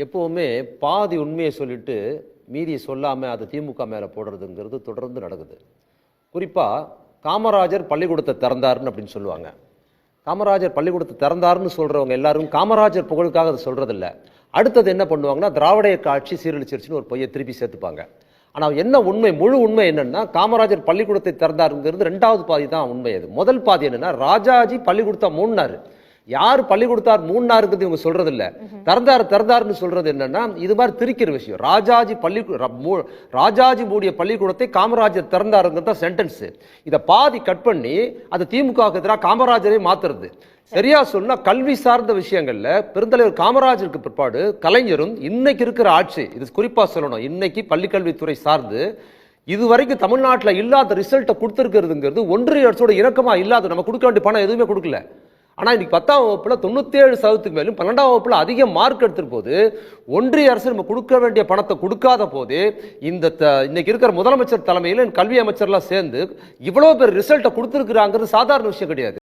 எப்பவுமே பாதி உண்மையை சொல்லிட்டு மீதியை சொல்லாமல் அது திமுக மேலே போடுறதுங்கிறது தொடர்ந்து நடக்குது. குறிப்பாக காமராஜர் பள்ளிக்கூடத்தை திறந்தாருன்னு அப்படின்னு சொல்லுவாங்க. காமராஜர் பள்ளிக்கூடத்தை திறந்தாருன்னு சொல்கிறவங்க எல்லாரும் காமராஜர் புகழுக்காக அதை சொல்கிறதில்ல. அடுத்தது என்ன பண்ணுவாங்கன்னா, திராவிட இயக்க ஆட்சி சீரழிச்சிருச்சுன்னு ஒரு பொய்யை திருப்பி சேர்த்துப்பாங்க. ஆனால் என்ன உண்மை, முழு உண்மை என்னன்னா, காமராஜர் பள்ளிக்கூடத்தை திறந்தாருங்கிறது ரெண்டாவது பாதி தான் உண்மை. அது முதல் பாதி என்னன்னா, ராஜாஜி பள்ளிக்கூடத்தை மூடினாரு. யார் பள்ளி கொடுத்தார் மூணாருங்கிறது இவங்க சொல்றது இல்ல. திறந்தாருன்னு சொல்றது என்னன்னா, இது மாதிரி திரிக்கிற விஷயம். ராஜாஜி மூடிய பள்ளிக்கூடத்தை காமராஜர் திறந்தாருங்கிறது தான் சென்டென்ஸ். இதை பாதி கட் பண்ணி அதை திமுக எதிராக காமராஜரை மாத்துறது. சரியா சொன்னா, கல்வி சார்ந்த விஷயங்கள்ல பெருந்தலைவர் காமராஜருக்கு பிற்பாடு கலைஞரும் இன்னைக்கு இருக்கிற ஆட்சி, இது குறிப்பா சொல்லணும், இன்னைக்கு பள்ளிக்கல்வித்துறை சார்ந்து இதுவரைக்கும் தமிழ்நாட்டில் இல்லாத ரிசல்ட்டை கொடுத்துருக்கிறதுங்கிறது ஒன்றிய அரசோட இணக்கமா இல்லாத. நம்ம கொடுக்க வேண்டிய பணம் எதுவுமே கொடுக்கல. ஆனால் இன்னைக்கு 10ஆம் வகுப்புல 97% மேலும் 12ஆம் வகுப்புல அதிக மார்க் எடுத்துட்டு போது ஒன்றிய அரசு நம்ம கொடுக்க வேண்டிய பணத்தை கொடுக்காத போது இன்னைக்கு இருக்கிற முதலமைச்சர் தலைமையில் கல்வி அமைச்சர்லாம் சேர்ந்து இவ்வளவு பேர் ரிசல்ட்டை கொடுத்துருக்குறாங்கிறது சாதாரண விஷயம் கிடையாது.